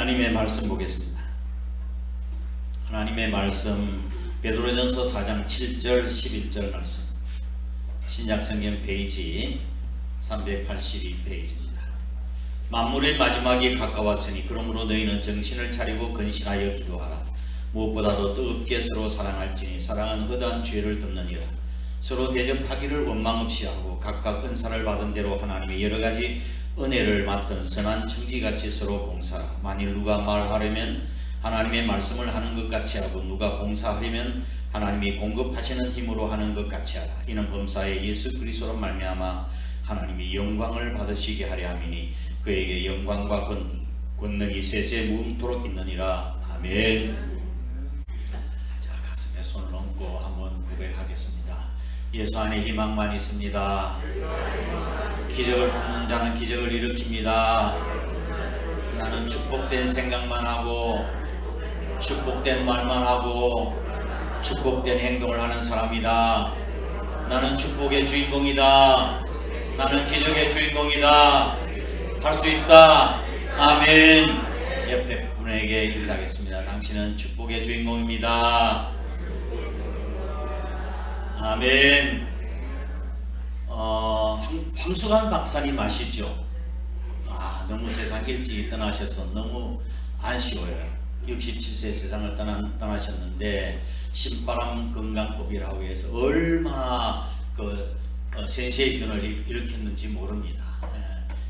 하나님의 말씀 보겠습니다. 하나님의 말씀 베드로전서 4장 7절 11절 말씀, 신약성경 페이지 382페이지입니다. 만물의 마지막이 가까웠으니 그러므로 너희는 정신을 차리고 근신하여 기도하라. 무엇보다도 뜨겁게 서로 사랑할지니 사랑은 허다한 죄를 덮느니라. 서로 대접하기를 원망 없이 하고 각각 은사를 받은 대로 하나님의 여러가지 은혜를 맡은 선한 청지같이 서로 봉사하라. 만일 누가 말하려면 하나님의 말씀을 하는 것 같이 하고 누가 봉사하려면 하나님이 공급하시는 힘으로 하는 것 같이 하라. 이는 범사에 예수 그리스도로 말미암아 하나님이 영광을 받으시게 하려 함이니 그에게 영광과 권능이 세세 무음토록 있느니라. 아멘. 자, 가슴에 손을 얹고 한번 고백하겠습니다. 예수 안에 희망만 있습니다. 기적을 품는 자는 기적을 일으킵니다. 나는 축복된 생각만 하고 축복된 말만 하고 축복된 행동을 하는 사람이다. 나는 축복의 주인공이다. 나는 기적의 주인공이다. 할 수 있다. 아멘. 옆에 분에게 인사하겠습니다. 당신은 축복의 주인공입니다. 아멘. 황수관 박사님 아시죠? 너무 세상 일찍 떠나셔서 너무 아쉬워요. 67세 세상을 떠나셨는데 신바람 건강법이라고 해서 얼마나 센세이션을 일으켰는지 모릅니다.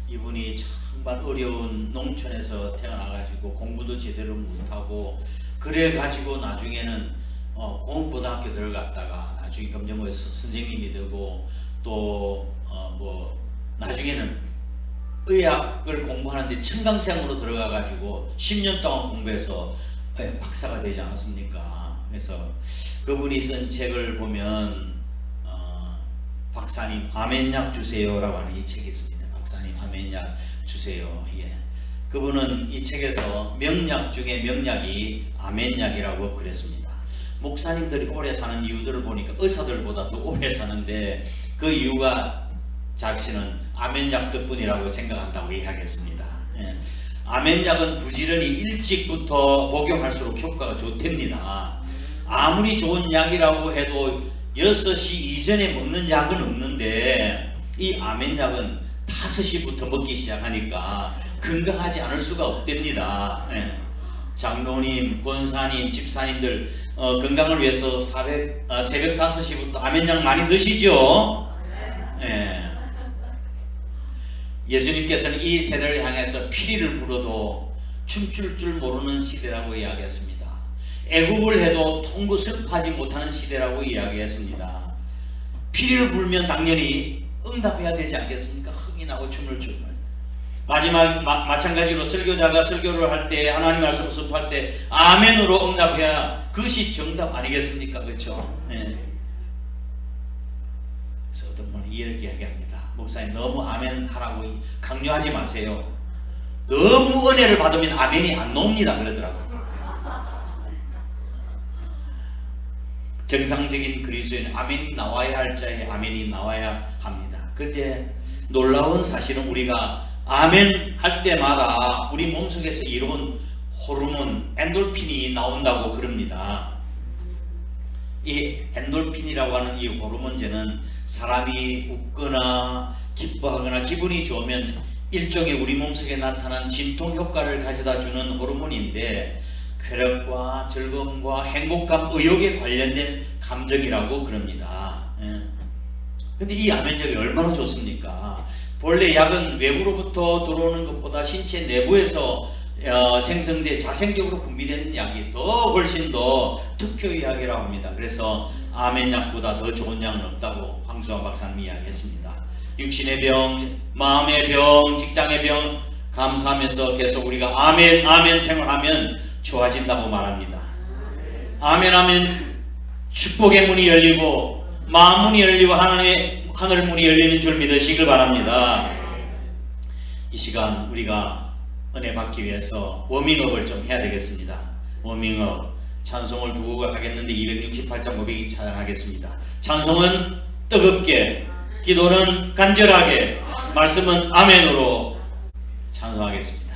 이분이 정말 어려운 농촌에서 태어나가지고 공부도 제대로 못하고 그래가지고 나중에는 공업고등학교 들어갔다가 나중에 검정고에서 선생님이 되고 또 나중에는 의학을 공부하는데 청강생으로 들어가가지고 10년 동안 공부해서 박사가 되지 않았습니까? 그래서 그분이 쓴 책을 보면 박사님 아멘약 주세요라고 하는 이 책이 있습니다. 박사님 아멘약 주세요. 예. 그분은 이 책에서 명약 중에 명약이 아멘약이라고 그랬습니다. 목사님들이 오래 사는 이유들을 보니까 의사들보다도 오래 사는데 그 이유가 자신은 아멘약 덕분이라고 생각한다고 이야기했습니다. 예. 아멘약은 부지런히 일찍부터 복용할수록 효과가 좋답니다. 아무리 좋은 약이라고 해도 6시 이전에 먹는 약은 없는데 이 아멘약은 5시부터 먹기 시작하니까 건강하지 않을 수가 없답니다. 예. 장로님, 권사님, 집사님들 건강을 위해서 새벽 5시부터 아멘약 많이 드시죠? 예. 예수님께서는 이 세대를 향해서 피리를 불어도 춤출 줄 모르는 시대라고 이야기했습니다. 애국을 해도 통고 슬퍼하지 못하는 시대라고 이야기했습니다. 피리를 불면 당연히 응답해야 되지 않겠습니까? 흥이 나고 춤을 추면. 마찬가지로 설교자가 설교를 할 때 하나님 말씀을 선포할 때 아멘으로 응답해야 그것이 정답 아니겠습니까? 그렇죠? 네. 그래서 어떤 분은 이렇게 이야기합니다. 목사님 너무 아멘 하라고 강요하지 마세요. 너무 은혜를 받으면 아멘이 안 나옵니다 그러더라고요. 정상적인 그리스도인은 아멘이 나와야 할 자에 아멘이 나와야 합니다. 근데 놀라운 사실은 우리가 아멘 할 때마다 우리 몸속에서 이로운 호르몬 엔돌핀이 나온다고 그럽니다. 이 엔돌핀이라고 하는 이 호르몬제는 사람이 웃거나 기뻐하거나 기분이 좋으면 일종의 우리 몸속에 나타난 진통 효과를 가져다 주는 호르몬인데 쾌락과 즐거움과 행복감, 의욕에 관련된 감정이라고 그럽니다. 근데 이 아멘약이 얼마나 좋습니까? 본래 약은 외부로부터 들어오는 것보다 신체 내부에서 자생적으로 분비되는 약이 훨씬 더 특효의 약이라고 합니다. 그래서 아멘약보다 더 좋은 약은 없다고 황수환 박사님이 이야기했습니다. 육신의 병, 마음의 병, 직장의 병 감사하면서 계속 우리가 아멘 아멘 생활하면 좋아진다고 말합니다. 아멘 하면 축복의 문이 열리고 마음 문이 열리고 하나님의 하늘 문이 열리는 줄 믿으시길 바랍니다. 이 시간 우리가 은혜 받기 위해서 워밍업을 좀 해야 되겠습니다. 워밍업 찬송을 두 곡을 하겠는데 268장 고백이 찬양하겠습니다. 찬송은 뜨겁게, 기도는 간절하게, 말씀은 아멘으로 찬송하겠습니다.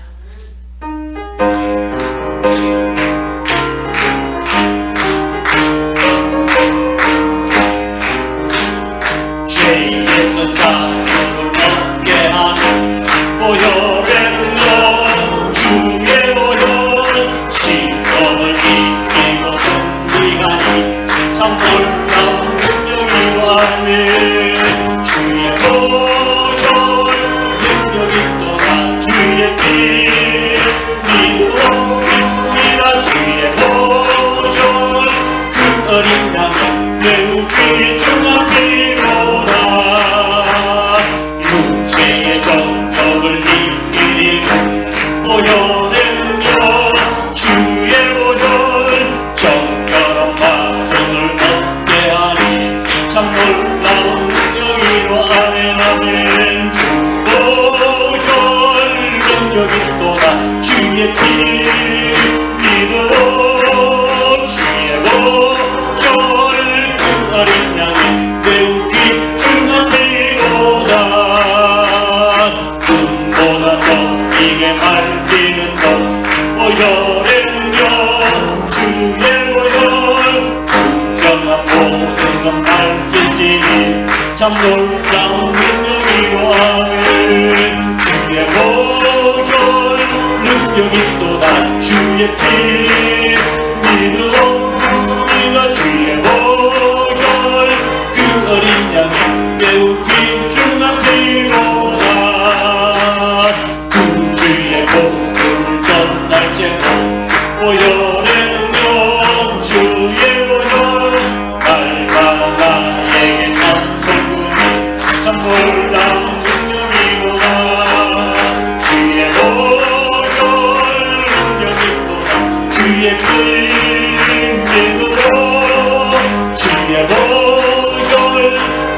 믿어 주의 보혈 그 어린 양이 매우 귀중한 피로다. 금보다 더 이게 말리는 것 보혈의 능력 주의 보혈 공정한 모든 것 밝히시니 참 놀라운 능력이고 아멘. 주의 보혈 능력이 또다 주의 피 믿음으로 믿습니다. 주의 보혈 그 어린 양이 매우 귀중한 피로다. 주의 복을 전할 제목 보혈의 능력 주의 보혈 날마다 나에게 찬송군이 참 놀라운 능력이로다. 주의 보혈 능력이 또다 주의 피 믿음으로 주의 보혈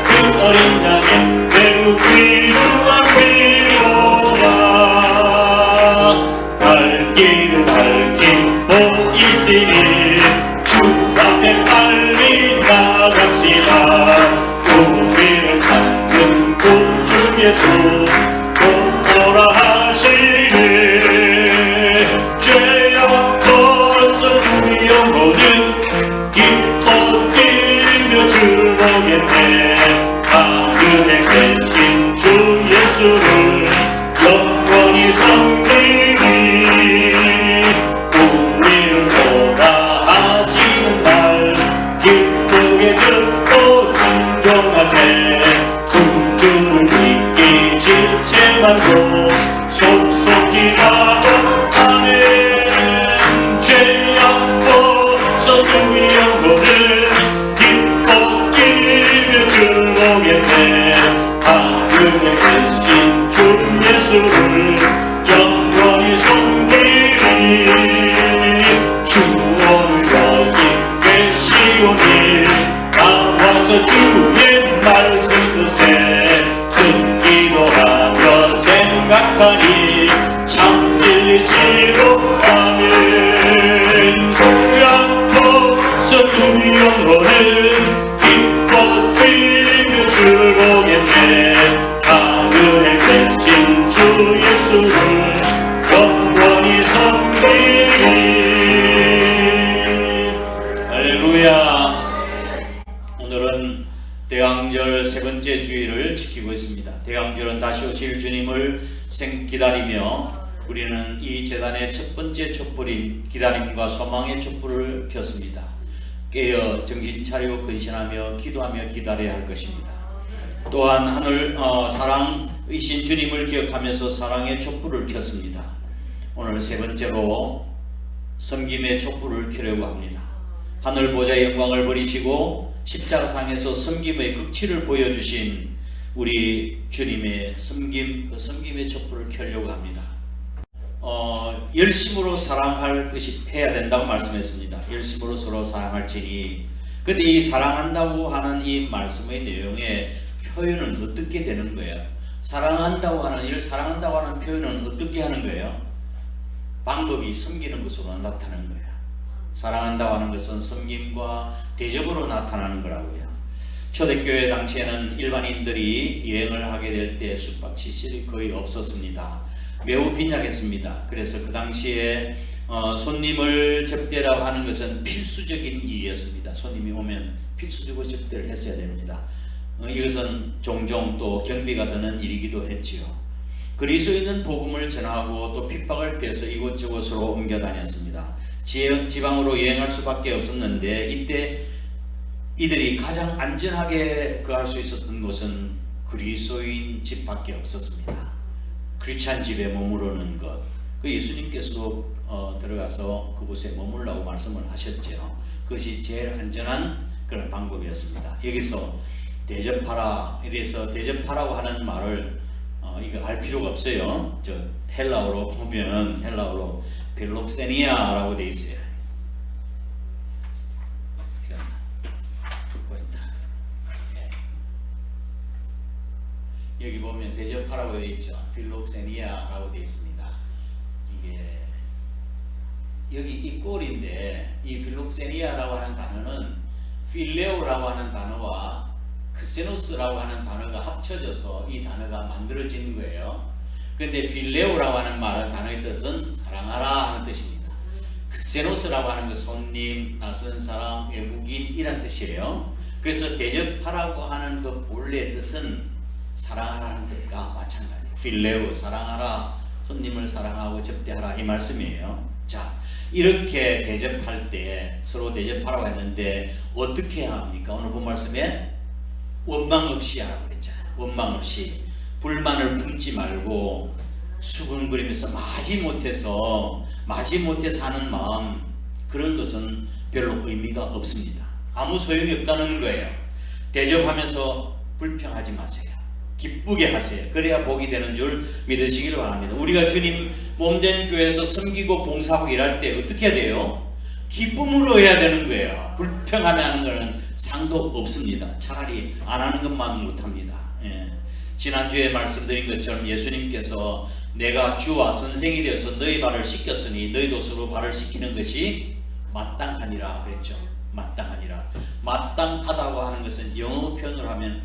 그 어린 양이 매우 귀중한 피로다. 갈 길을 밝힌 보이시니 주 앞에 빨리 나갑시다. 우리를 찾는 구주 예수 오라 하시니 죄악 벗어 우리 영혼은 기뻐 뛰며 주를 보겠네. 하늘에 계신 주 예수를 영원히 섬기리. 우리를 오라 하시는 말 기쁘게 듣고 순종하세. 구주를 믿기 지체 말고 속속히 가고 아멘. 죄악 벗어 우리 영혼을 기뻐 뛰며 주를 보겠네. 하늘에 계신 주 예수를 영원히 섬기리. 주 오늘 여기 계시오니 나와서 주의 말씀 듣세. 듣기도 하며 생각하니 참 진리시로 아멘. 약속서 우리 영혼은 기뻐 뛰며 주를 보겠네. 하늘에 계신 주 예수를 영원히 섬기리. 할렐루야. 오늘은 대강절 세 번째 주일을 지키고 있습니다. 대강절은 다시 오실 주님을 기다리며 우리는 이 제단의 첫 번째 촛불인 기다림과 소망의 촛불을 켰습니다. 깨어 정신 차리고 근신하며 기도하며 기다려야 할 것입니다. 또한 하늘 사랑이신 주님을 기억하면서 사랑의 촛불을 켰습니다. 오늘 세 번째로 섬김의 촛불을 켜려고 합니다. 하늘 보좌의 영광을 버리시고 십자가상에서 섬김의 극치를 보여주신 우리 주님의 섬김, 그 섬김의 촛불을 켜려고 합니다. 열심으로 사랑할 것이 해야 된다고 말씀했습니다. 열심으로 서로 사랑할지니. 근데 이 사랑한다고 하는 이 말씀의 내용의 표현은 어떻게 되는 거예요? 사랑한다고 하는 표현은 어떻게 하는 거예요? 방법이 섬기는 것으로 나타나는 거예요. 사랑한다고 하는 것은 섬김과 대접으로 나타나는 거라고요. 초대교회 당시에는 일반인들이 여행을 하게 될 때 숙박시설이 거의 없었습니다. 매우 빈약했습니다. 그래서 그 당시에 손님을 접대라고 하는 것은 필수적인 일이었습니다. 손님이 오면 필수적으로 접대를 했어야 됩니다. 이것은 종종 또 경비가 드는 일이기도 했지요. 그리스도인은 복음을 전하고 또 핍박을 피해서 이곳저곳으로 옮겨 다녔습니다. 지방으로 여행할 수밖에 없었는데 이때 이들이 가장 안전하게 거할 수 있었던 곳은 그리스도인 집밖에 없었습니다. 크리스찬 집에 머무르는 것. 그 예수님께서도 들어가서 그곳에 머물라고 말씀을 하셨죠. 그것이 제일 안전한 그런 방법이었습니다. 여기서 대접하라, 이래서 대접하라고 하는 말을 이거 알 필요가 없어요. 저 헬라어로 보면 헬라어로 필록세니아라고 되어 있어요. 여기 보면 대접하라고 되어 있죠. 필록세니아라고 되어 있습니다. 이게 여기 이 꼴인데 이 필록세니아라고 하는 단어는 필레오라고 하는 단어와 크세노스라고 하는 단어가 합쳐져서 이 단어가 만들어진 거예요. 근데 필레오라고 하는 단어의 뜻은 사랑하라 하는 뜻입니다. 크세노스라고 하는 거 손님, 낯선 사람, 외국인 이란 뜻이에요. 그래서 대접하라고 하는 그 본래 뜻은 사랑하라는 뜻과 마찬가지. 필레오, 사랑하라, 손님을 사랑하고 접대하라 이 말씀이에요. 자, 이렇게 대접할 때 서로 대접하라고 했는데 어떻게 해야 합니까? 오늘 본 말씀에 원망 없이 하라고 그랬잖아요. 원망 없이 불만을 품지 말고 수근거리면서 마지 못해서 하는 마음, 그런 것은 별로 의미가 없습니다. 아무 소용이 없다는 거예요. 대접하면서 불평하지 마세요. 기쁘게 하세요. 그래야 복이 되는 줄 믿으시길 바랍니다. 우리가 주님 몸된 교회에서 섬기고 봉사하고 일할 때 어떻게 해야 돼요? 기쁨으로 해야 되는 거예요. 불평하며 하는 것은 상도 없습니다. 차라리 안 하는 것만 못합니다. 예. 지난주에 말씀드린 것처럼 예수님께서 내가 주와 선생이 되어서 너희 발을 씻겼으니 너희도 서로 발을 씻기는 것이 마땅하니라 그랬죠. 마땅하니라. 마땅하다고 하는 것은 영어 표현으로 하면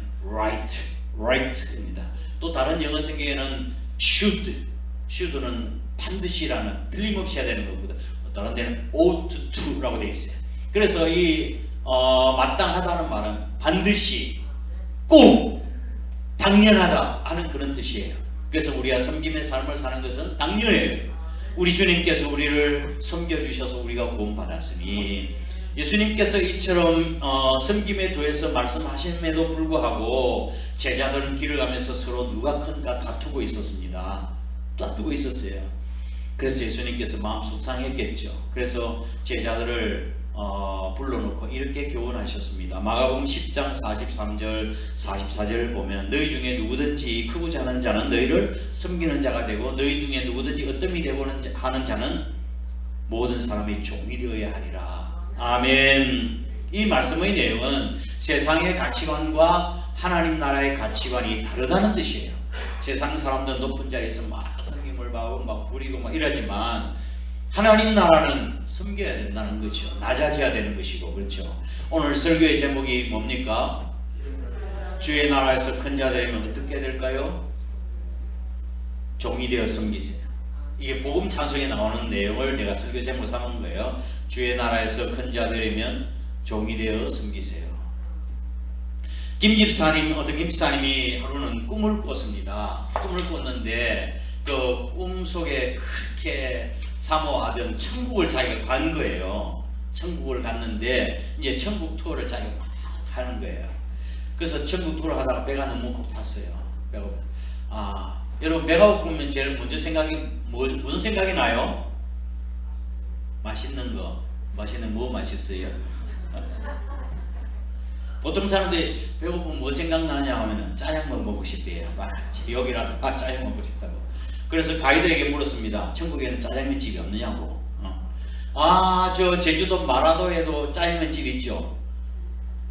right입니다. 또 다른 영어 성경에는 should는 반드시라는, 틀림없이 해야 되는 것보다 다른 데는 ought to라고 되어 있어요. 그래서 이 마땅하다는 말은 반드시, 꼭, 당연하다 하는 그런 뜻이에요. 그래서 우리가 섬김의 삶을 사는 것은 당연해요. 우리 주님께서 우리를 섬겨주셔서 우리가 구원받았으니, 예수님께서 이처럼 섬김에 더해서 말씀하심에도 불구하고 제자들은 길을 가면서 서로 누가 큰가 다투고 있었습니다. 다투고 있었어요. 그래서 예수님께서 마음 속상했겠죠. 그래서 제자들을 불러놓고 이렇게 교훈하셨습니다. 마가복음 10장 43절 44절 보면 너희 중에 누구든지 크고 작은 자는 너희를 섬기는 자가 되고 너희 중에 누구든지 어떤 되고 하는 자는 모든 사람의 종이 되어야 하리라. 아멘. 이 말씀의 내용은 세상의 가치관과 하나님 나라의 가치관이 다르다는 뜻이에요. 세상 사람들은 높은 자리에서 막 섬김을 받고 막 부리고 막 이러지만 하나님 나라는 섬겨야 된다는 거죠. 낮아져야 되는 것이고, 그렇죠. 오늘 설교의 제목이 뭡니까? 주의 나라에서 큰 자 되려면 어떻게 될까요? 종이 되어 섬기세요. 이게 복음 찬송에 나오는 내용을 내가 설교 제목 삼은 거예요. 주의 나라에서 큰 자 되려면 종이 되어 섬기세요. 어떤 김집사님이 하루는 꿈을 꿨습니다. 꿈을 꿨는데 그 꿈 속에 그렇게 사모하던 천국을 자기가 간 거예요. 천국을 갔는데 이제 천국 투어를 자기가 막 하는 거예요. 그래서 천국 투어를 하다가 배가 너무 고팠어요. 여러분 배가 고프면 제일 먼저 무슨 생각이 나요? 맛있는 거. 뭐 맛있어요? 보통 사람들이 배고프면 뭐 생각나냐 하면은 짜장면 먹고 싶대요. 여기라도 짜장 먹고 싶다고. 그래서 가이드에게 물었습니다. 천국에는 짜장면집이 없느냐고. 저 제주도 마라도에도 짜장면집 있죠.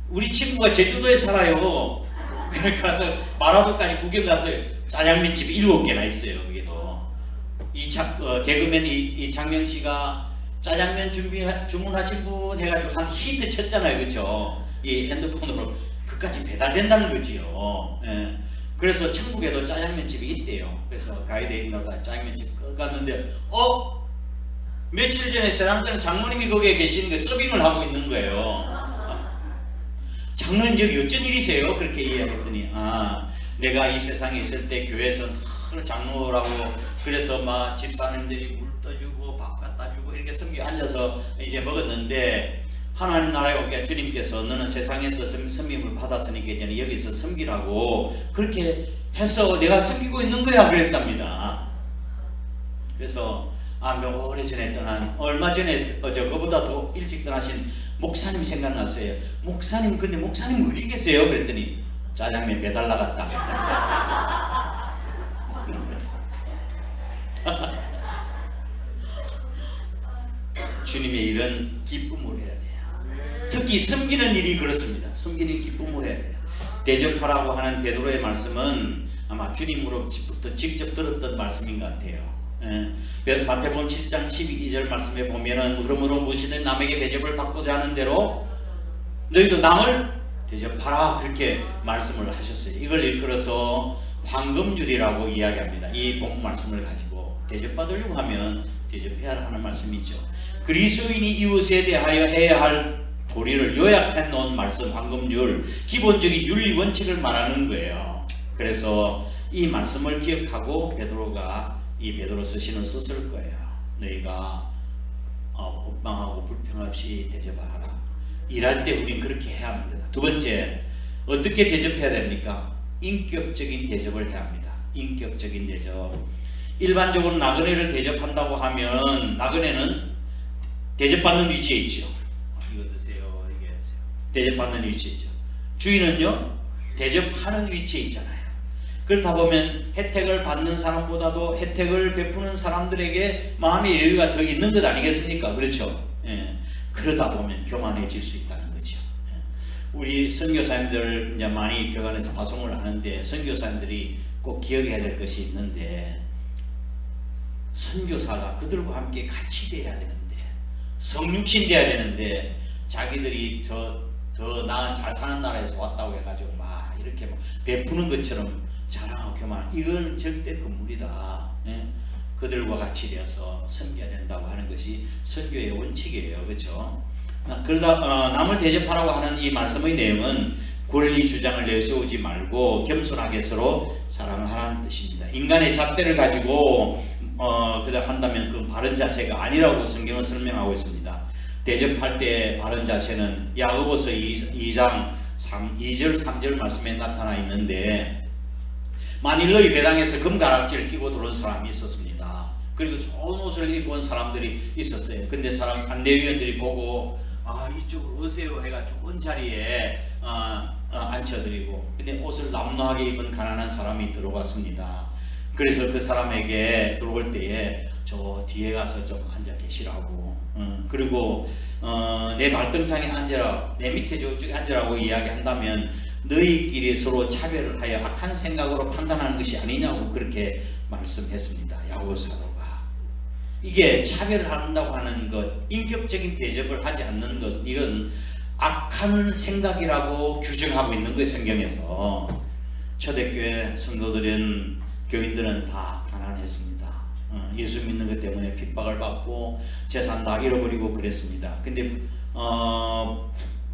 우리 친구가 제주도에 살아요. 그래서 마라도까지 구경 가서 짜장면집이 7개나 있어요. 거기도. 개그맨 이창명 씨가 짜장면 주문하신 분 해가지고 한 히트 쳤잖아요. 그렇죠? 이 핸드폰으로 그까지 배달된다는 거지요. 예. 그래서 천국에도 짜장면집이 있대요. 그래서 가이드에 있나보다 짜장면집 갔는데 며칠 전에 사람들은 장로님이 거기에 계시는데 서빙을 하고 있는 거예요. 장로님 여기 어쩐 일이세요? 그렇게 이야기했더니 내가 이 세상에 있을 때 교회에서 장로라고 그래서 막 집사님들이 물 떠주고 밥 갖다 주고 이렇게 섬겨 앉아서 이제 먹었는데 하나님 나라에 오게 주님께서 너는 세상에서 섬김을 받았으니까 이제는 여기서 섬기라고 그렇게 해서 내가 섬기고 있는 거야 그랬답니다. 그래서 오래전에 얼마 전에 저거보다 더 일찍 떠나신 목사님 생각났어요. 근데 목사님 어디 계세요? 그랬더니 짜장면 배달 나갔다. 주님의 일은 기쁨으로 해야 돼요. 특히 섬기는 일이 그렇습니다. 섬기는 기쁨으로 해야 돼요. 대접하라고 하는 베드로의 말씀은 아마 주님으로부터 직접 들었던 말씀인 것 같아요. 마태복음 7장 12절 말씀에 보면은 그러므로 무엇이든 남에게 대접을 받고자 하는 대로 너희도 남을 대접하라 그렇게 말씀을 하셨어요. 이걸 일컬어서 황금률이라고 이야기합니다. 이 본문 말씀을 가지고 대접받으려고 하면 대접해야 하는 말씀이죠. 그리스도인이 이웃에 대하여 해야 할 도리를 요약해 놓은 말씀 황금률, 기본적인 윤리 원칙을 말하는 거예요. 그래서 이 말씀을 기억하고 베드로가 이 베드로서 신을 썼을 거예요. 너희가 원망하고 불평 없이 대접하라. 일할 때 우린 그렇게 해야 합니다. 두 번째, 어떻게 대접해야 됩니까? 인격적인 대접을 해야 합니다. 인격적인 대접. 일반적으로 나그네를 대접한다고 하면 나그네는 대접받는 위치에 있죠. 이거 드세요. 이게 대접받는 위치에 있죠. 주인은요 대접하는 위치에 있잖아요. 그렇다 보면 혜택을 받는 사람보다도 혜택을 베푸는 사람들에게 마음의 여유가 더 있는 것 아니겠습니까? 그렇죠. 예. 그러다 보면 교만해질 수 있다는 거죠. 예. 우리 선교사님들 이제 많이 교단에서 화송을 하는데 선교사님들이 꼭 기억해야 될 것이 있는데 선교사가 그들과 함께 같이 돼야 되는데 성육신 돼야 되는데 자기들이 더 나은 잘 사는 나라에서 왔다고 해가지고 막 이렇게 막 베푸는 것처럼 자랑하고 교만, 이건 절대 금물이다. 예? 그들과 같이 되어서 섬겨야 된다고 하는 것이 선교의 원칙이에요. 그렇죠? 그러다 남을 대접하라고 하는 이 말씀의 내용은 권리 주장을 내세우지 말고 겸손하게 서로 사랑을 하라는 뜻입니다. 인간의 잣대를 가지고 그다 한다면 그 바른 자세가 아니라고 성경은 설명하고 있습니다. 대접할 때 바른 자세는 야고보서 2장 2절 3절 말씀에 나타나 있는데 만일 너희 배당에서 금가락지를 끼고 들어온 사람이 있었습니다. 그리고 좋은 옷을 입고 온 사람들이 있었어요. 근데 안내위원들이 보고 이쪽으로 오세요 해가 좋은 자리에 앉혀드리고, 근데 옷을 남루하게 입은 가난한 사람이 들어왔습니다. 그래서 그 사람에게 들어올 때에 저 뒤에 가서 좀 앉아 계시라고, 그리고 내 발등상에 앉으라, 내 밑에 저쪽에 앉으라고 이야기한다면 너희끼리 서로 차별을 하여 악한 생각으로 판단하는 것이 아니냐고 그렇게 말씀했습니다. 야고보 사도가. 이게 차별을 한다고 하는 것, 인격적인 대접을 하지 않는 것, 이건 악한 생각이라고 규정하고 있는 거예요. 성경에서. 초대교회 성도들은, 교인들은 다 가난했습니다. 예수 믿는 것 때문에 핍박을 받고 재산 다 잃어버리고 그랬습니다. 근데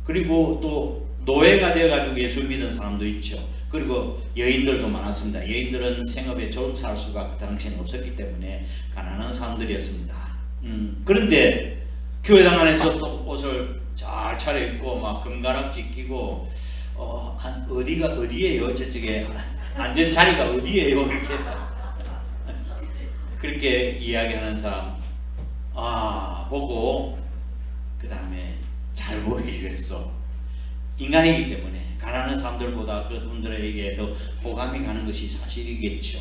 그리고 또 노예가 되어가지고 예수 믿는 사람도 있죠. 그리고 여인들도 많았습니다. 여인들은 생업에 좋은 살 수가 그 당시에는 없었기 때문에 가난한 사람들이었습니다. 그런데 교회당 안에서 또 옷을 잘 차려입고 막 금가락지 끼고 어디가 어디예요? 저쪽에 앉은 자리가 어디예요? 이렇게 그렇게 이야기하는 사람 보고 그 다음에 잘 보이기 위해서, 인간이기 때문에 가난한 사람들보다 그분들에게 더 호감이 가는 것이 사실이겠죠.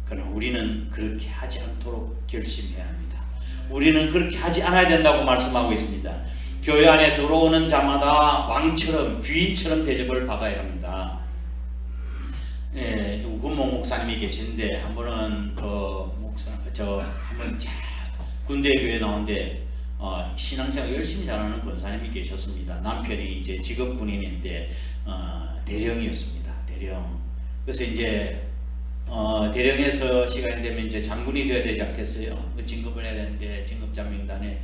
그러나 우리는 그렇게 하지 않도록 결심해야 합니다. 우리는 그렇게 하지 않아야 된다고 말씀하고 있습니다. 교회 안에 들어오는 자마다 왕처럼, 귀인처럼 대접을 받아야 합니다. 군모 목사님이 계신데 한 번은 한번 군대 교회 나오는데 신앙생활 열심히 잘하는 권사님이 계셨습니다. 남편이 이제 직업 군인인데 대령이었습니다. 대령. 그래서 이제 대령에서 시간이 되면 이제 장군이 되어야 되지 않겠어요? 진급을 해야 되는데 진급자 명단에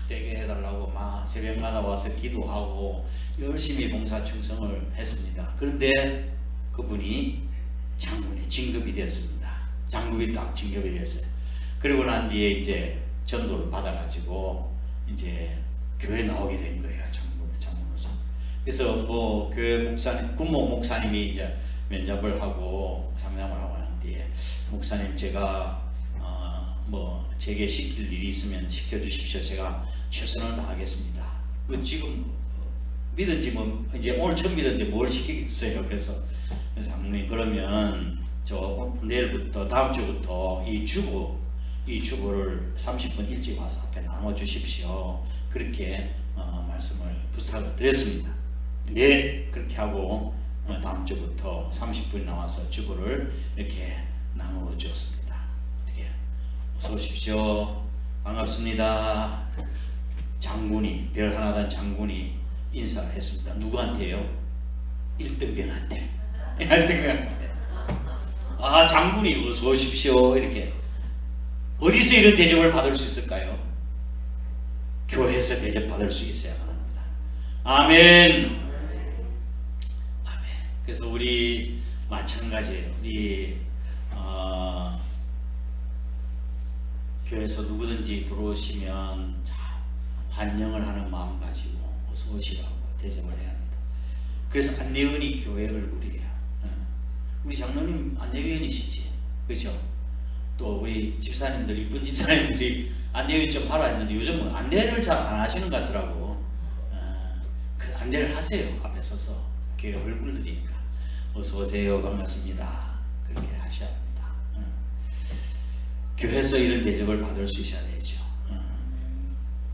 되게 해달라고 막 새벽마다 와서 기도하고 열심히 봉사 충성을 했습니다. 그런데 그분이 장군에 진급이 되었습니다. 장군이 딱 진급이 됐어요. 그리고 난 뒤에 이제 전도를 받아가지고 이제 교회 나오게 된 거예요. 장로로서. 그래서 뭐 교회 목사님, 군모 목사님이 이제 면접을 하고 상담을 하고 난 뒤에 목사님 제가 제게 시킬 일이 있으면 시켜주십시오. 제가 최선을 다하겠습니다. 지금 믿은지 이제 오늘 처음 믿었는데 뭘 시키겠어요. 그래서 장로님 그러면 저 내일부터 다음 주부터 이 주보를 30분 일찍 와서 앞에 나눠 주십시오. 그렇게 말씀을 부탁을 드렸습니다. 네, 그렇게 하고 다음 주부터 30분 나와서 주보를 이렇게 나누어 주었습니다. 어서 오십시오. 반갑습니다. 장군이, 별 하나 단 장군이 인사를 했습니다. 누구한테요? 1등병한테. 1등병한테. 아, 장군이 어서 오십시오. 이렇게. 어디서 이런 대접을 받을 수 있을까요? 교회에서 대접받을 수 있어야만 합니다. 아멘. 아멘. 그래서 우리 마찬가지예요. 우리 교회에서 누구든지 들어오시면 잘 환영을 하는 마음 가지고 어서 오시라고 대접을 해야 합니다. 그래서 안내원이 교회 얼굴이에요. 우리 장로님 안내위원이시지, 그렇죠? 또 우리 집사님들, 이쁜 집사님들이 안내를 좀 하라 했는데 요즘은 안내를 잘 안 하시는 것 같더라고. 그 안내를 하세요. 앞에 서서 교회 얼굴들이니까 어서 오세요, 반갑습니다, 그렇게 하셔야 합니다. 교회에서 이런 대접을 받을 수 있어야 되죠.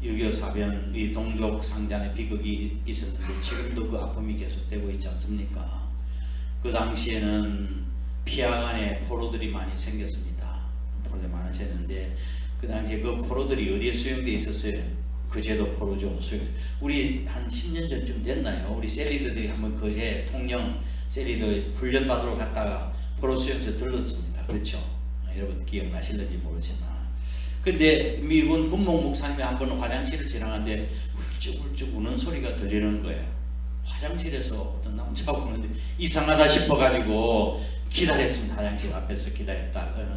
6.25 사변, 이 동족 상잔의 비극이 있었는데 지금도 그 아픔이 계속되고 있지 않습니까? 그 당시에는 피아간에 포로들이 많이 생겼습니다. 포로들이 많으셨는데 그 당시에 그 포로들이 어디에 수용되어 있었어요? 거제도 포로죠. 우리 한 10년 전쯤 됐나요? 우리 셀리드들이 한번 거제 통영 셀리드 훈련 받으러 갔다가 포로 수용소에 들렀습니다. 그렇죠? 여러분 기억나실는지 모르지만, 근데 미군 군목 목사님이 한번 화장실을 지나가는데 울쭉울쭉 우는 소리가 들리는 거예요. 화장실에서 어떤 남자가 우는데 이상하다 싶어가지고 기다렸습니다. 화장실 앞에서 기다렸다 어느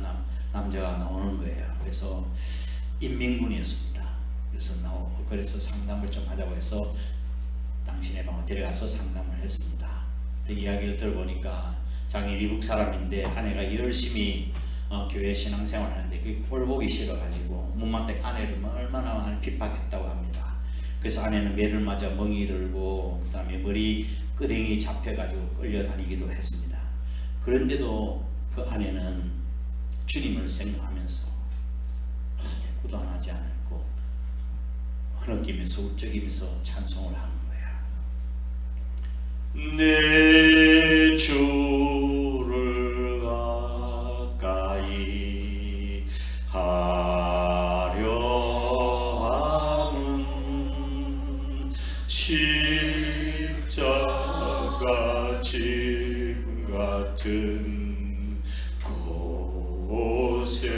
남자가 나오는 거예요. 그래서 인민군이었습니다. 그래서 상담을 좀 하자고 해서 당신의 방으로 데려가서 상담을 했습니다. 그 이야기를 들어보니까 자기 미국 사람인데 아내가 열심히 교회 신앙생활 하는데 그 꼴보기 싫어가지고 못마땅 아내를 얼마나 많이 핍박했다고 합니다. 그래서 아내는 매를 맞아 멍이 들고 그 다음에 머리 끄댕이 잡혀가지고 끌려다니기도 했습니다. 그런데도 그 아내는 주님을 생각하면서 대꾸도 안 하지 않았고 흐느끼면서 울적이면서 찬송을 한 거야. 내 주를 가까이 하려 함은 십자가 짐 같은 고생이나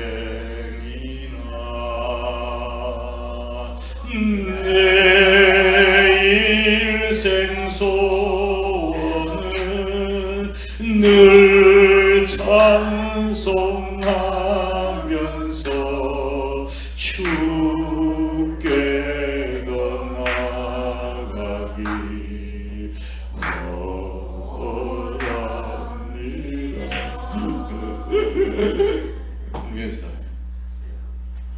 내 인생 소원은 늘 찬송하면서 주께 더 나아가기 원합니다.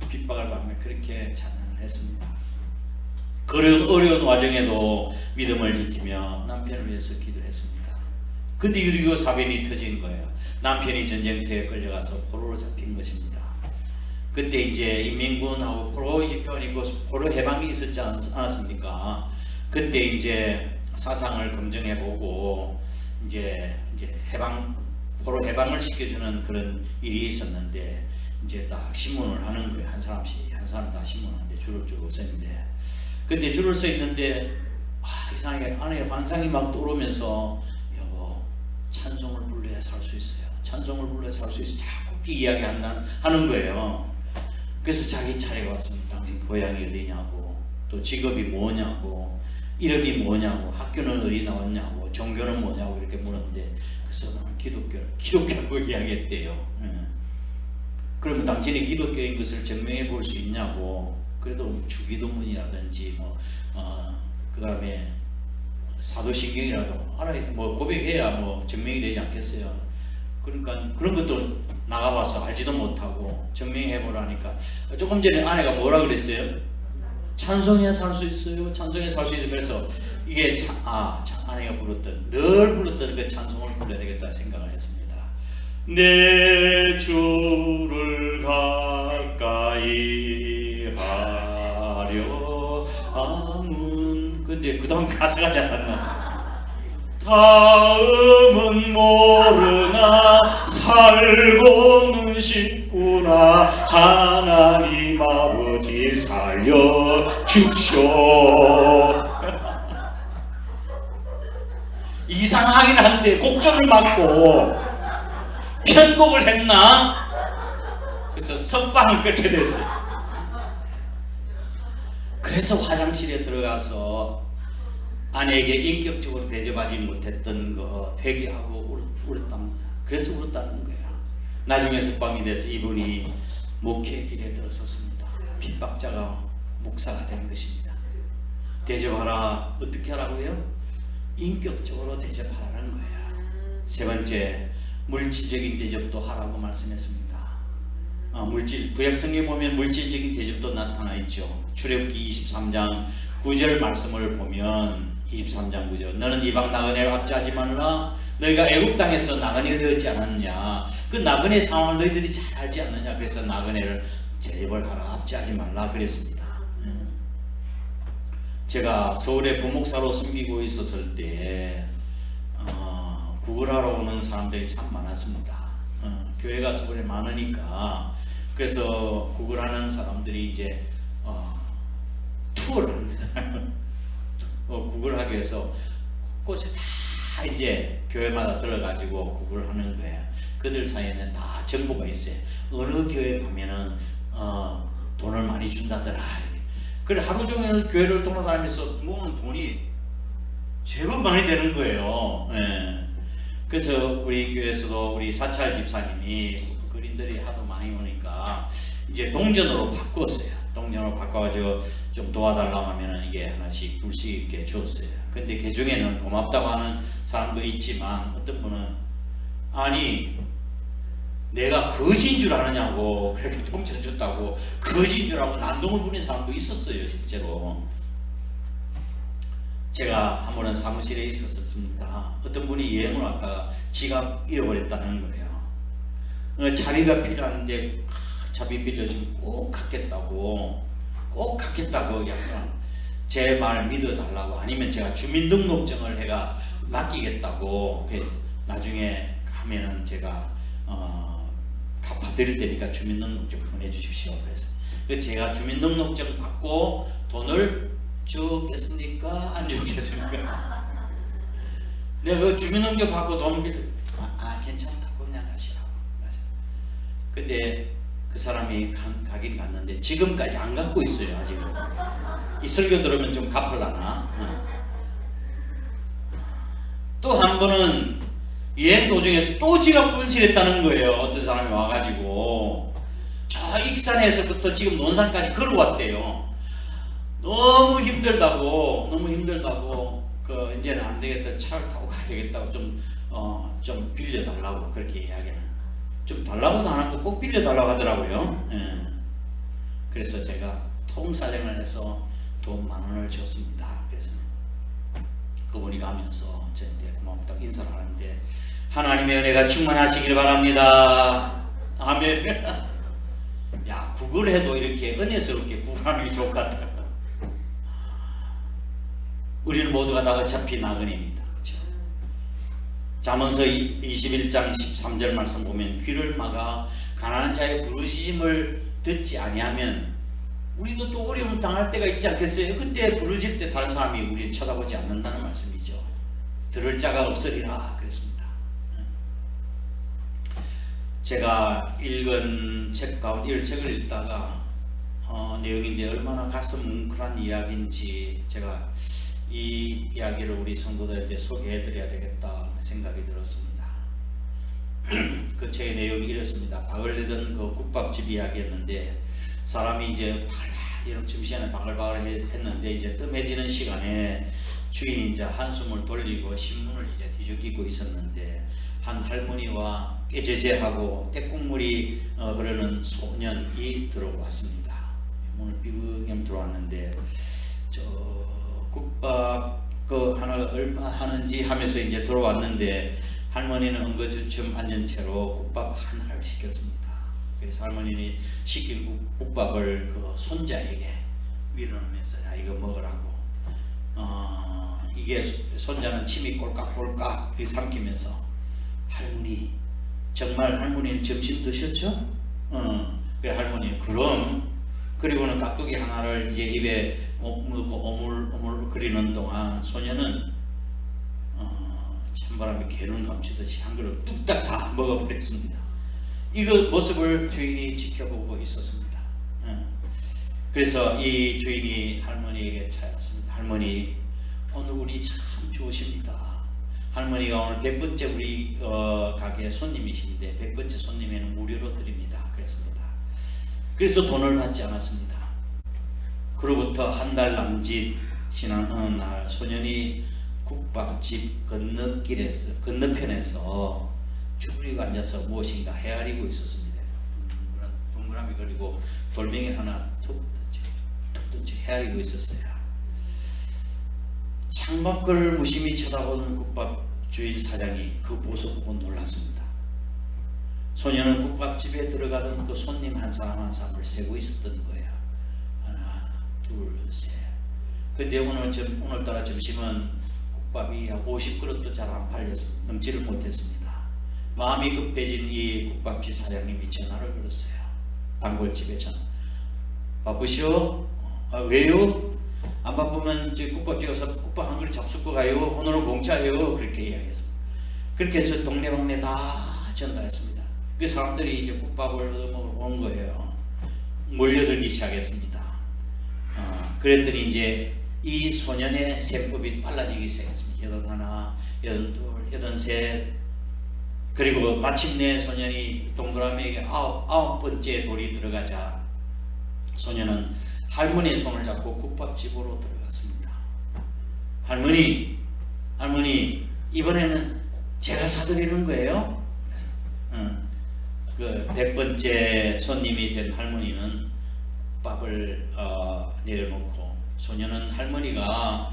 핍박을 받으며 그렇게 찬양을 했습니다. 그런 어려운 와중에도 믿음을 지키며 남편을 위해서 기도했습니다. 근데 6.25 사변이 터진 거예요. 남편이 전쟁터에 끌려가서 포로로 잡힌 것입니다. 그때 이제 인민군하고 포로 입편이고 포로 해방이 있었지 않았습니까? 그때 이제 사상을 검증해보고 이제 포로 해방을 시켜주는 그런 일이 있었는데 이제 딱 신문을 하는 거예요. 한 사람 다 신문하는데 줄을 쭉 서 있는데, 그때 줄을 서 있는데 이상하게 안에 환상이 막 떠오르면서 여보 찬송을 불러야 살 수 있어요. 찬송을 불러야 살 수 있어요. 자꾸 이야기하는 거예요. 그래서 자기 차례가 왔습니다. 당신 고향이 어디냐고, 또 직업이 뭐냐고, 이름이 뭐냐고, 학교는 어디 나왔냐고, 종교는 뭐냐고 이렇게 물었는데, 그래서 나는 기독교라고 이야기했대요. 그러면 당신이 기독교인 것을 증명해 볼 수 있냐고. 그래도 주기도문이라든지 그 다음에 사도신경이라도 고백해야 증명이 되지 않겠어요. 그러니까 그런 것도 나가봐서 알지도 못하고 증명해 보라니까, 조금 전에 아내가 뭐라 그랬어요? 찬송해야 살 수 있어요. 찬송해야 살 수 있어요. 그래서 이게 아내가 늘 불렀던 그 찬송을 불러야 되겠다 생각을 했습니다. 내 주를 가까이 하려 함은, 근데 그 다음 가사가 잘 안 나. 다음은 모르나 살고는 싶구나 주나 하나님 아버지 살려주시오. 이상하긴 한데 곡절을 맞고 편곡을 했나? 그래서 석방을 끊게 됐어요. 그래서 화장실에 들어가서 아내에게 인격적으로 대접하지 못했던 거 회개하고 울었답니다. 그래서 울었다는 거야. 나중에 석방이 돼서 이분이 목회의 길에 들어섰습니다. 핍박자가 목사가 된 것입니다. 대접하라. 어떻게 하라고요? 인격적으로 대접하라는 거야. 세 번째, 물질적인 대접도 하라고 말씀했습니다. 구약성경에 보면 물질적인 대접도 나타나 있죠. 출애굽기 23장 9절 말씀을 보면 23장 9절 너는 이방 나그네를 압제하지 말라. 너희가 애굽 땅에서 나그네 되었지 않았냐. 그 나그네 상황을 너희들이 잘 알지 않느냐. 그래서 나그네를 대접을 하라. 압제하지 말라 그랬습니다. 제가 서울에 부목사로 섬기고 있었을 때 구걸하러 오는 사람들이 참 많았습니다. 교회가 서울에 많으니까 그래서 구걸하는 사람들이 이제 투어를 합니다. 구걸하기 위해서 곳곳에 다 이제 교회마다 들어가지고 구걸하는 거예요. 그들 사이에는 다 정보가 있어요. 어느 교회 가면은 돈을 많이 준다더라. 그래 하루 종일 교회를 돌아다니면서 모으는 돈이 제법 많이 되는 거예요. 예. 그래서 우리 교회에서도 우리 사찰 집사님이 그린들이 하도 많이 오니까 이제 동전으로 바꿨어요. 동전으로 바꿔가지고 좀 도와달라고 하면은 이게 하나씩 둘씩 이렇게 줬어요. 근데 그 중에는 고맙다고 하는 사람도 있지만 어떤 분은 아니 내가 거지인 줄 아느냐고 그렇게 동전 줬다고 거지인 줄 알고 난동을 부린 사람도 있었어요. 실제로 제가 한 번은 사무실에 있었습니다. 어떤 분이 여행을 왔다가 지갑 잃어버렸다는 거예요. 차비가 필요한데 차비 빌려주면 꼭 갚겠다고 약간 제 말 믿어달라고 아니면 제가 주민등록증을 해가 맡기겠다고 나중에 하면은 제가 갚아드릴 테니까 주민등록증 보내주십시오. 그래서 제가 주민등록증 받고 돈을 주겠습니까? 안 주겠습니까? 내가 그 주민등록증 받고 돈 빌려 괜찮다고 그냥 가시라고. 근데 그 사람이 가긴 갔는데 지금까지 안 갖고 있어요. 아직은. 이 설교 들으면 좀 갚으려나? 또 한 번은 여행 도중에 또 지갑 분실했다는 거예요. 어떤 사람이 와가지고 저 익산에서부터 지금 논산까지 걸어왔대요. 너무 힘들다고 그 이제는 안 되겠다, 차를 타고 가야 되겠다고 좀 빌려달라고 그렇게 이야기는 좀 달라고도 안 하고 꼭 빌려달라고 하더라고요. 예. 그래서 제가 통사정을 해서 돈 10,000원을 줬습니다. 그래서 그분이 가면서 저한테 고맙다고 인사를 하는데 하나님의 은혜가 충만하시길 바랍니다. 아멘. 야, 구걸해도 이렇게 은혜스럽게 구걸하는 게 좋을 것 같아요. 우리는 모두가 다 어차피 나그네입니다. 그렇죠? 잠언서 21장 13절 말씀 보면 귀를 막아 가난한 자의 부르짖음을 듣지 아니하면 우리도 또 어려움을 당할 때가 있지 않겠어요? 그때 부르짖을 때 사는 사람이 우리를 쳐다보지 않는다는 말씀이죠. 들을 자가 없으리라 그랬습니다. 제가 읽은 책 가운데 이 책을 읽다가 내용인데 얼마나 가슴 뭉클한 이야기인지 제가 이 이야기를 우리 성도들한테 소개해 드려야 되겠다 생각이 들었습니다. 그 책의 내용이 이렇습니다. 박을 내던 그 국밥집 이야기였는데 사람이 이제 이런 점심시간에 바글바글 했는데 이제 뜸해지는 시간에 주인이 이제 한숨을 돌리고 신문을 이제 뒤적이고 있었는데 한 할머니와 깨제제하고 때국물이 흐르는 소년이 들어왔습니다. 문을 삐걱 들어왔는데 저 국밥 그 하나가 얼마 하는지 하면서 이제 들어왔는데 할머니는 엉거주춤 앉은 채로 국밥 하나를 시켰습니다. 그래서 할머니는 시킨 국밥을 그 손자에게 밀어넣으면서 야 이거 먹으라고. 이게 손자는 침이 꼴깍꼴깍 삼키면서 할머니 정말 할머니는 점심 드셨죠? 그래 할머니 그럼 그리고는 깍두기 하나를 이제 입에 넣고 오물오물 그리는 동안 소녀는 찬바람이 개눈 감추듯이 한 그릇 뚝딱 다 먹어버렸습니다. 이거 모습을 주인이 지켜보고 있었습니다. 그래서 이 주인이 할머니에게 찾았습니다. 할머니 오늘 운이 참 좋으십니다. 할머니가 오늘 100번째 우리 가게 손님이신데 100번째 손님에는 무료로 드립니다. 그랬습니다. 그래서 돈을 받지 않았습니다. 그로부터 한 달 남짓 지난 어느 날 소년이 국밥집 건너편에서 쭈그리고 앉아서 무엇인가 헤아리고 있었습니다. 동그라미 그리고 돌멩이 하나 툭 던져 헤아리고 있었어요. 창밖을 무심히 쳐다보는 국밥 주인 사장이 그 모습 보고 놀랐습니다. 소녀는 국밥집에 들어가던 그 손님 한 사람 한 사람을 세고 있었던 거예요. 하나, 둘, 셋. 근데 오늘따라 점심은 국밥이 50그릇도 잘 안 팔려서 넘지를 못했습니다. 마음이 급해진 이 국밥집 사장님이 전화를 걸었어요. 단골집에 전화. 바쁘시오? 왜요? 안 바쁘면 이제 국밥집 가서 국밥 한 그릇 잡수고 가요. 오늘은 공짜예요. 그렇게 이야기했습니다. 그렇게 해서 동네방네 다 전달했습니다. 그 사람들이 이제 국밥을 얻어먹으러 오는 거예요. 몰려들기 시작했습니다. 그랬더니 이제 이 소년의 세법이 빨라지기 시작했습니다. 81, 82, 83. 그리고 마침내 소년이 동그라미에게 아홉 번째 돌이 들어가자 소년은 할머니의 손을 잡고 국밥집으로 들어갔습니다. 할머니 이번에는 제가 사드리는 거예요. 그래서 그 100번째 손님이 된 할머니는 국밥을 내려놓고 소년은 할머니가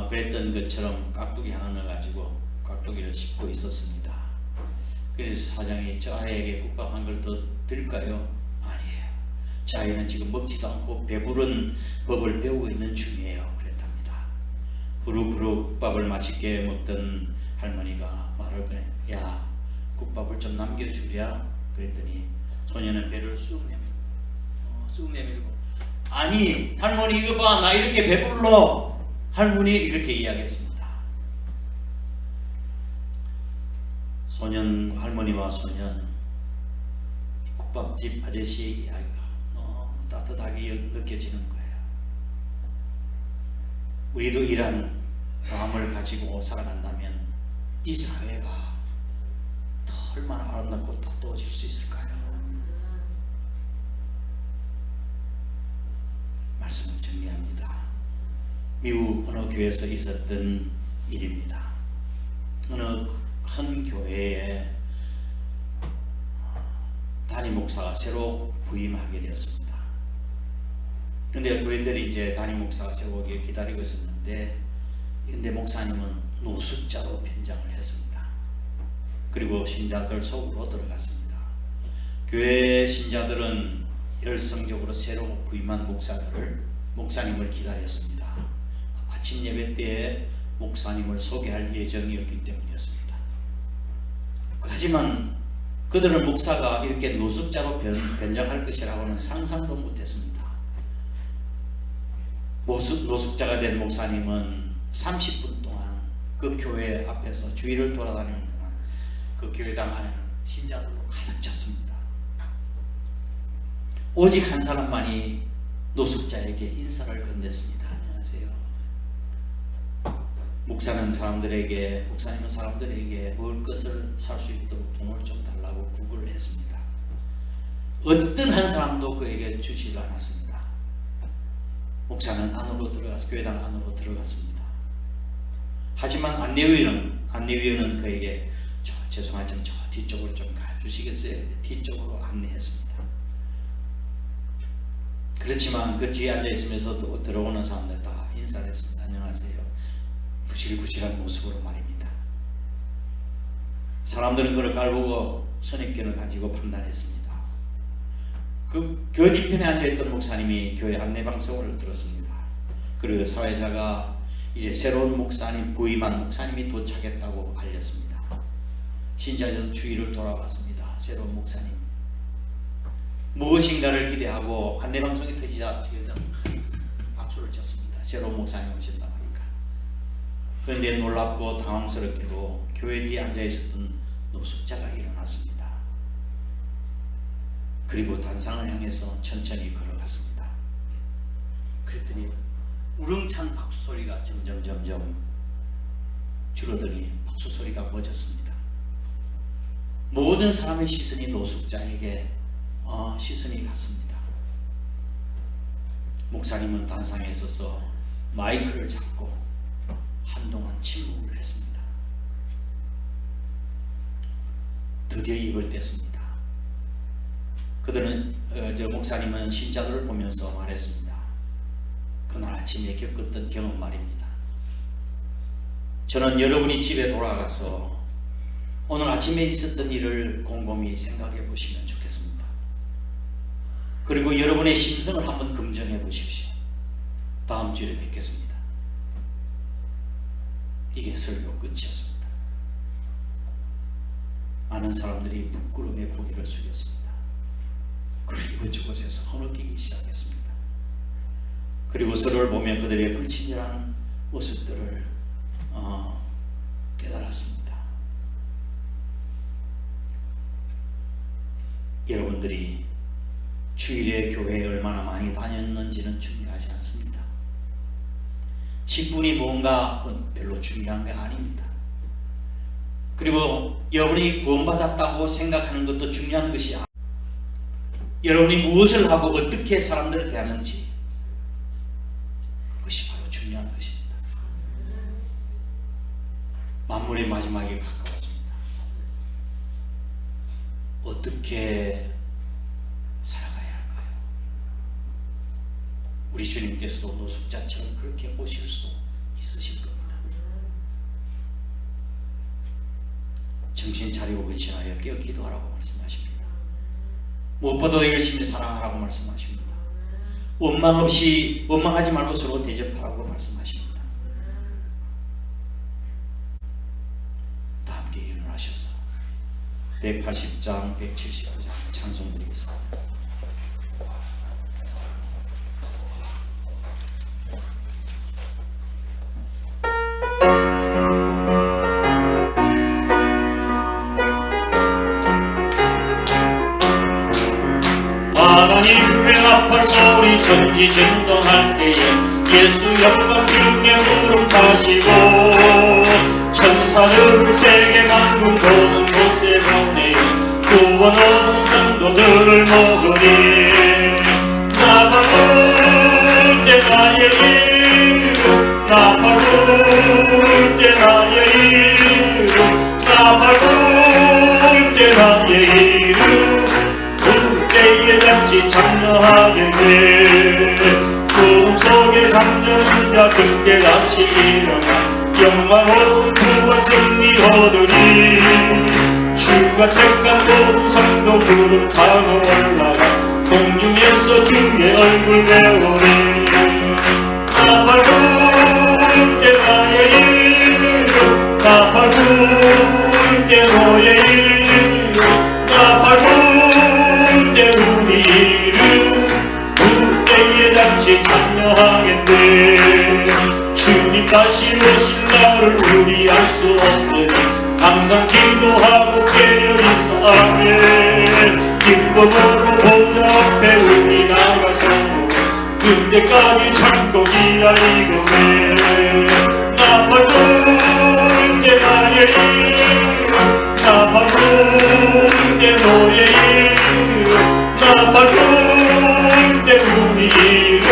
그랬던 것처럼 깍두기 하나 넣어가지고 깍두기를 씹고 있었습니다. 그래서 사장이 저 아이에게 국밥 한 그릇 더 드릴까요? 아니에요. 저 아이는 지금 먹지도 않고 배부른 법을 배우고 있는 중이에요. 그랬답니다. 후루후루 국밥을 맛있게 먹던 할머니가 말을 꺼내, 야 국밥을 좀 남겨주랴. 그랬더니 소녀는 배를 쑥 내밀고 아니 할머니 이거 봐 나 이렇게 배불러. 할머니 이렇게 이야기했습니다. 할머니와 소년 국밥집 아저씨의 이야기가 너무 따뜻하게 느껴지는 거예요. 우리도 이런 마음을 가지고 살아간다면 이 사회가 더 얼마나 아름답고 따뜻해질 수 있을까요? 말씀을 정리합니다. 미국 어느 교회에서 있었던 일입니다. 어느 큰 교회에 담임 목사가 새로 부임하게 되었습니다. 근데 교인들이 이제 담임 목사가 새로 오길 기다리고 있었는데, 근데 목사님은 노숙자로 변장을 했습니다. 그리고 신자들 속으로 들어갔습니다. 교회 신자들은 열성적으로 새로 부임한 목사님을 기다렸습니다. 아침 예배 때에 목사님을 소개할 예정이었기 때문이었습니다. 하지만 그들은 목사가 이렇게 노숙자로 변장할 것이라고는 상상도 못했습니다. 노숙자가 된 목사님은 30분 동안 그 교회 앞에서 주위를 돌아다니는 동안 그 교회당 안에는 신자들로 가득 찼습니다. 오직 한 사람만이 노숙자에게 인사를 건넸습니다. 안녕하세요. 목사님은 사람들에게 먹을 것을 살 수 있도록 돈을 좀 달라고 구걸을 했습니다. 어떤 한 사람도 그에게 주지를 않았습니다. 목사는 교회당 안으로 들어갔습니다. 하지만 안내위원은 그에게 죄송하지만 저 뒤쪽으로 좀 가주시겠어요? 뒤쪽으로 안내했습니다. 그렇지만 그 뒤에 앉아있으면서도 들어오는 사람들 다 인사를 했습니다. 안녕하세요. 구실구실한 모습으로 말입니다. 사람들은 그를 깔보고 선입견을 가지고 판단했습니다. 그 뒤편에 앉아있던 목사님이 교회 안내방송을 들었습니다. 그리고 사회자가 이제 새로운 부임한 목사님이 도착했다고 알렸습니다. 신자들은 주위를 돌아봤습니다. 새로운 목사님. 무엇인가를 기대하고 안내방송이 터지자 박수를 쳤습니다. 새로운 목사님 오신다고 하니까. 그런데 놀랍고 당황스럽게도 교회 뒤에 앉아있었던 노숙자가 일어났습니다. 그리고 단상을 향해서 천천히 걸어갔습니다. 그랬더니 우렁찬 박수 소리가 점점 줄어들니 박수 소리가 멎었습니다. 모든 사람의 시선이 노숙자에게 시선이 갔습니다. 목사님은 단상에 서서 마이크를 잡고 한동안 침묵을 했습니다. 드디어 입을 뗐습니다. 목사님은 신자들을 보면서 말했습니다. 그날 아침에 겪었던 경험 말입니다. 저는 여러분이 집에 돌아가서 오늘 아침에 있었던 일을 곰곰이 생각해 보시면 좋겠습니다. 그리고 여러분의 심성을 한번 검증해 보십시오. 다음 주에 뵙겠습니다. 이게 설교 끝이었습니다. 많은 사람들이 부끄러움에 고개를 숙였습니다. 그리고 이곳저곳에서 허느끼기 시작했습니다. 그리고 서로를 보며 그들의 불친절한 모습들을 깨달았습니다. 여러분들이 주일에 교회에 얼마나 많이 다녔는지는 중요하지 않습니다. 직분이 뭔가 그건 별로 중요한 게 아닙니다. 그리고 여러분이 구원받았다고 생각하는 것도 중요한 것이 아닙니다. 여러분이 무엇을 하고 어떻게 사람들을 대하는지, 그것이 바로 중요한 것입니다. 만물의 마지막에 가까웠습니다. 어떻게 살아가야 할까요? 우리 주님께서도 노숙자처럼 그렇게 보실 수도 있으실 겁니다. 정신 차리고 계시나요? 깨어 기도하라고 말씀하십니다. 무엇보다 열심히 사랑하라고 말씀하십니다. 원망하지 말고 서로 대접하라고 말씀하십니다. 다 함께 일어나셔서 180장, 179장 찬송 드리겠습니다. 하나님의 나팔 소리 전지전동할 때에 예수 영광 중에 물음 타시고 천사들을 세계 만국 모든 곳에 보내어 구원 오는 성도들을 모으니 나팔 불 때 나의 이름 나팔 불 때 나의 이름 나팔 불 때 나의 이름 때에 잔치 참여하겠네. 구름 속에 잠드는 자 그때 다시 일어나 영광 구원 승리 얻으리. 주가 택한 모든 성도 구름 타고 올라가 공중에서 주의 얼굴 배우리. 나팔 불 때 나의 이름 나팔 불 때 너의 이름 나팔 불 때 우리 이름 그 때에 잔치 참여하겠네. 주님 다시 오신 날을 우리 알 수 없으니 항상 기도하고 깨어 있어. 아멘. 기쁨으로 보좌 앞에 우리 나가서 그때까지 참고 기다리고네. 나팔 불 때 나의 이름 나팔 불 때 너의 이름 나팔 불 때 우리 이름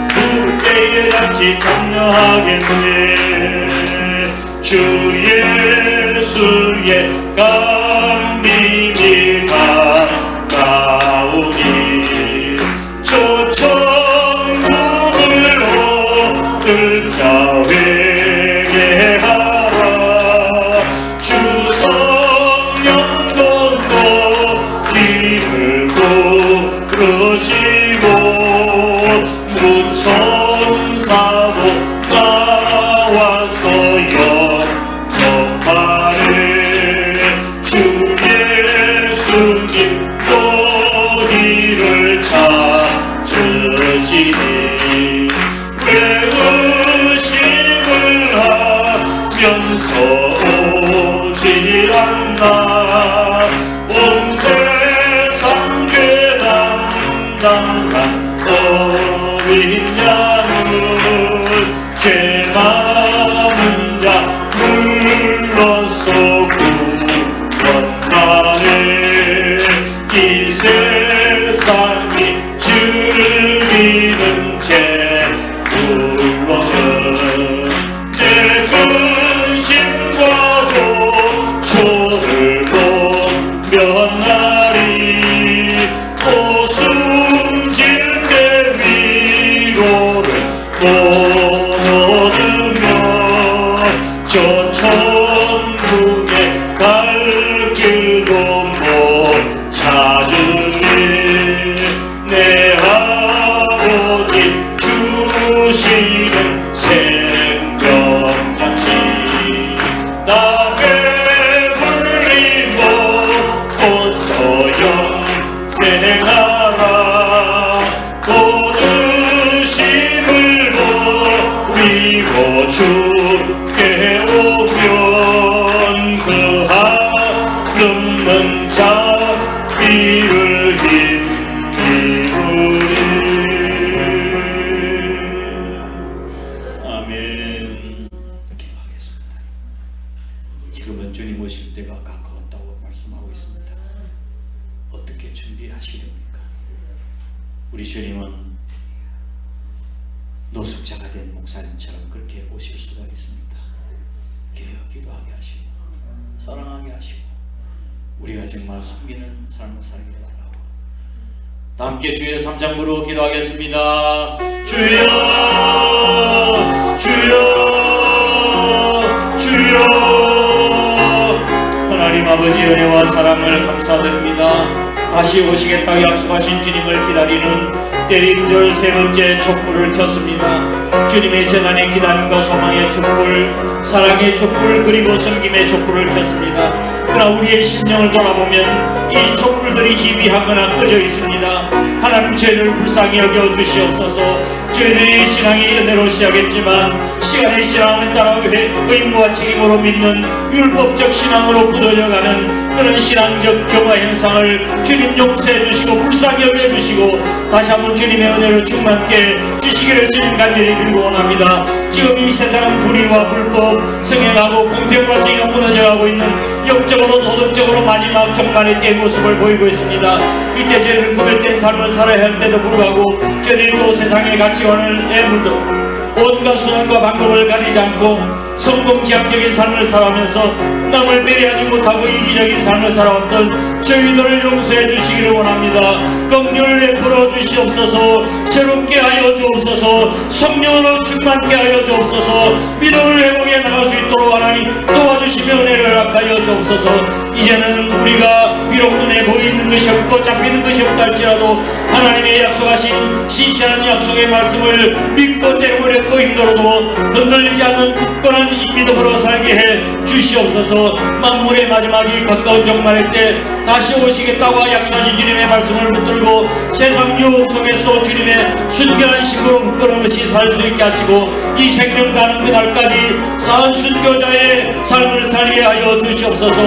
그 때에 잔치 참여하겠네. 주 예수의 감림이 가까우니 저 천국을 얻을 자 회개하라. 주 성령도 높이 들고 그러시고 무천사도 나와서 영접하네. 주 예수님 너희 용서오지 않나 온 세상 죄 담당한 어린 양을 죄 많은 자 불러서 구원하네 이 세상이 즐기는 제물로는 내 근심과도 초를 보면나리 또 숨질 때 위로를 못 얻으며 저 천국에 갈 길도 못 찾으니 내 아버지 주시는 생명양식 나 배불리 먹고서 영생하라 거두심을 버리고 주께 오면 그 하늘은 자비를 힘입으리 아멘. 기도하겠습니다. 지금은 주님 오실 때가 가까웠다고 말씀하고 있습니다. 어떻게 준비하시렵니까? 우리 주님은 노숙자가 된 목사님처럼 그렇게 오실 수가 있습니다. 깨어 기도하게 하시고 사랑하게 하시고 우리가 정말 섬기는 삶을 살게 해달라고. 다 함께 주의 3장부로 기도하겠습니다. 주여 주여 주여 하나님 아버지 은혜와 사랑을 감사드립니다. 다시 오시겠다고 약속하신 주님을 기다리는 때림들 세 번째 촛불을 켰습니다. 주님의 재단의 기다림과 소망의 촛불, 사랑의 촛불, 그리고 섬김의 촛불을 켰습니다. 그러나 우리의 심령을 돌아보면 이 촛불들이 희미하거나 꺼져 있습니다. 하나님 저희를 불쌍히 여겨 주시옵소서. 저희들이 신앙이 은혜로 시작했지만 시간의 신앙을 따라 의무와 책임으로 믿는 율법적 신앙으로 굳어져가는 그런 신앙적 경화 현상을 주님 용서해 주시고 불쌍히 여겨 주시고 다시 한번 주님의 은혜로 충만케 주시기를 주님 간절히 빌고 원합니다. 지금 이 세상은 불의와 불법, 성행하고 공평과 정의가 무너져가고 있는 영적으로 도덕적으로 마지막 종말의 때의 모습을 보이고 있습니다. 이때 저희는 구별된 삶을 살아야 할 때도 불구하고 저희도 세상의 가치관을 애물도 온갖 수단과 방법을 가리지 않고 성공지향적인 삶을 살아가면서 남을 배려하지 못하고 이기적인 삶을 살아왔던 저희들을 용서해 주시기를 원합니다. 긍휼을 베풀어 주시옵소서. 새롭게 하여 주옵소서. 성령으로 충만케 하여 주옵소서. 믿음을 회복해 나갈 수 있도록 하나님 도와주시며 은혜를 허락하여 주옵소서. 이제는 우리가 비록 눈에 보이는 것이 없고 잡히는 것이 없다 할지라도 하나님의 약속하신 신실한 약속의 말씀을 믿고 때려버렸고 힘들어도 흔들리지 않는 굳건한 믿음으로 살게 해 주시옵소서. 만물의 마지막이 가까운 종말의 때 다시 오시겠다고 약속하신 주님의 말씀을 붙들고 세상 유혹 속에서 주님의 순결한 신부로 굳건함없이 살 수 있게 하시고 이 생명 가는 그날까지 사은 순교자의 삶을 살게 하여 주시옵소서.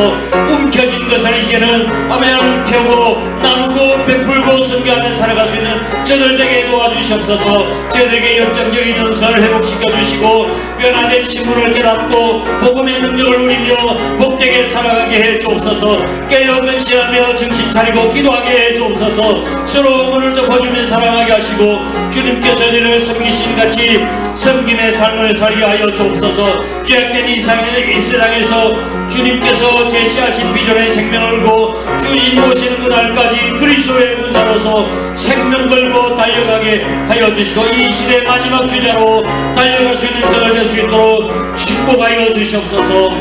움켜진 것을 이제는 아멘을 펴고 나누고 베풀고 순교하며 살아갈 수 있는 저들에게 도와주시옵소서. 저들에게 열정적인 연선을 회복시켜 주시고 변화된 신분을 깨닫고 복음의 능력을 누리며 복되게 살아가게 해 주옵소서. 깨어 근신하며 정신 차리고 기도하게 해 주옵소서. 서로 문을 덮어주며 사랑하게 하시고 주님께서 저희를 섬기신 같이 섬김의 삶을 살게 하여 주옵소서. 죄악된 이 세상에서 주님께서 제시하신 비전의 생명을 걸고 주님 오시는 그날까지 그리스도의 군사로서 생명 걸고 달려가게 하여 주시고 이 시대의 마지막 주자로 달려갈 수 있는 그날 될 수 있도록 축복하여 주시옵소서.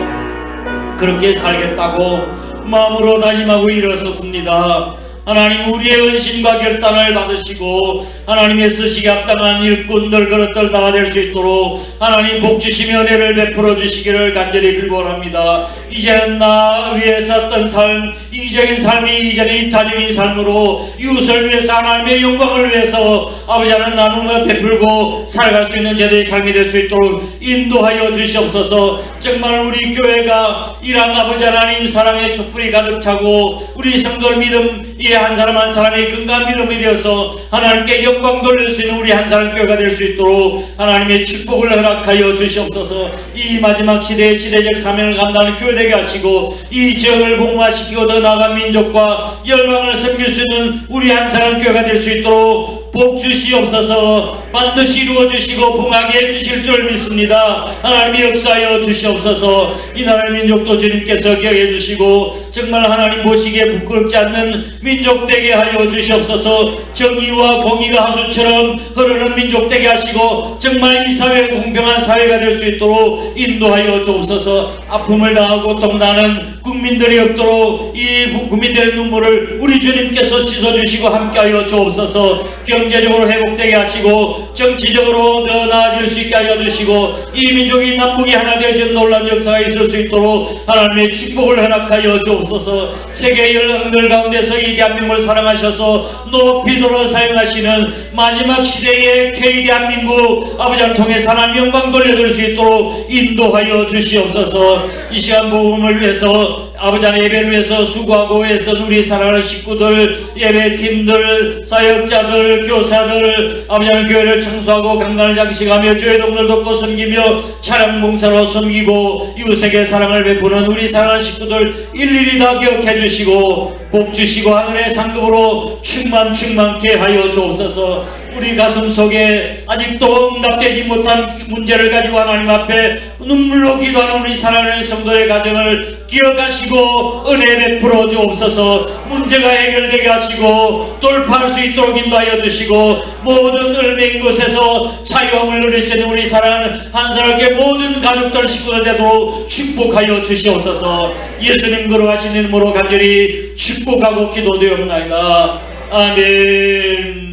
그렇게 살겠다고 마음으로 다짐하고 일어섰습니다. 하나님 우리의 은신과 결단을 받으시고 하나님의 쓰시기 합당한 일꾼들 그릇들 다 될 수 있도록 하나님 복 주시며 은혜를 베풀어 주시기를 간절히 빌원합니다. 이제는 나 위에 섰던 삶, 이적인 삶이 이제는 이타적인 삶으로 이웃을 위해서 하나님의 영광을 위해서 아버지 하나님 나눔을 베풀고 살아갈 수 있는 제대의 삶이 될 수 있도록 인도하여 주시옵소서. 정말 우리 교회가 이런 아버지 하나님 사랑의 촛불이 가득 차고 우리 성도들 믿음 이 한 사람 한 사람이 건강한 믿음이 되어서 하나님께 영광 돌릴 수 있는 우리 한 사람 교회가 될 수 있도록 하나님의 축복을 허락하여 주시옵소서. 이 마지막 시대의 시대적 사명을 감당하는 교회 되게 하시고 이 지역을 복마시키고 더 나아간 민족과 열방을 섬길 수 있는 우리 한 사람 교회가 될 수 있도록 복 주시옵소서. 반드시 이루어 주시고 봉하게 해주실 줄 믿습니다. 하나님이 역사하여 주시옵소서. 이 나라의 민족도 주님께서 기억해 주시고 정말 하나님 보시기에 부끄럽지 않는 민족 되게 하여 주시옵소서. 정의와 공의가 하수처럼 흐르는 민족 되게 하시고 정말 이 사회가 공평한 사회가 될 수 있도록 인도하여 주옵소서. 아픔을 당하고 고통당하는 국민들이 없도록 이 국민들의 눈물을 우리 주님께서 씻어주시고 함께하여 주옵소서. 경제적으로 회복되게 하시고 정치적으로 더 나아질 수 있게 하여 주시고 이 민족이 남북이 하나 되어진 놀라운 역사가 있을 수 있도록 하나님의 축복을 허락하여 주옵소서. 세계 열강들 가운데서 이 대한민국을 사랑하셔서 높이도록 사용하시는 마지막 시대의 K 대한민국 아버지를 통해서 하나님 영광 돌려드릴 수 있도록 인도하여 주시옵소서. 이 시간 복음을 위해서 아버지 하나님 예배를 위해서 수고하고 애써 우리 사랑하는 식구들, 예배팀들, 사역자들, 교사들, 아버지 하나님 교회를 청소하고 강단을 장식하며 주의 동을 돕고 섬기며 차량 봉사로 섬기고 이웃에게 사랑을 베푸는 우리 사랑하는 식구들 일일이 다 기억해 주시고 복 주시고 하늘의 상급으로 충만케 하여 주옵소서. 우리 가슴 속에 아직도 응답되지 못한 문제를 가지고 하나님 앞에 눈물로 기도하는 우리 사랑하는 성도의 가정을 기억하시고 은혜 베풀어 주옵소서. 문제가 해결되게 하시고 돌파할 수 있도록 인도하여 주시고 모든 을맹인 곳에서 자유함을 누릴 수 있는 우리 사랑하는 한 사람께 모든 가족들 식구들 되도록 축복하여 주시옵소서. 예수님 걸어가신 이름으로 간절히 축복하고 기도드리옵나이다. 아멘.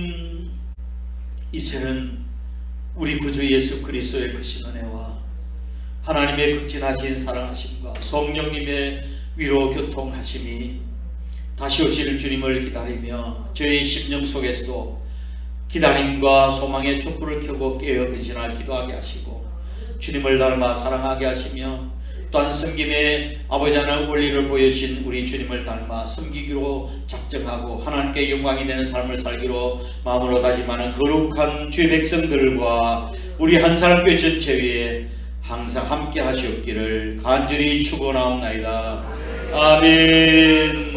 이제는 우리 구주 예수 그리스도의 크신 은혜와 하나님의 극진하신 사랑하심과 성령님의 위로 교통하심이 다시 오실 주님을 기다리며 저희 심령 속에서도 기다림과 소망의 촛불을 켜고 깨어 근신할 기도하게 하시고 주님을 닮아 사랑하게 하시며 또한 섬김의 아버지 하나님 원리를 보여주신 우리 주님을 닮아 섬기기로 작정하고 하나님께 영광이 되는 삶을 살기로 마음으로 다짐하는 거룩한 주의 백성들과 우리 한 사람 교회 전체 위에 항상 함께 하시옵기를 간절히 축원하옵나이다. 아멘.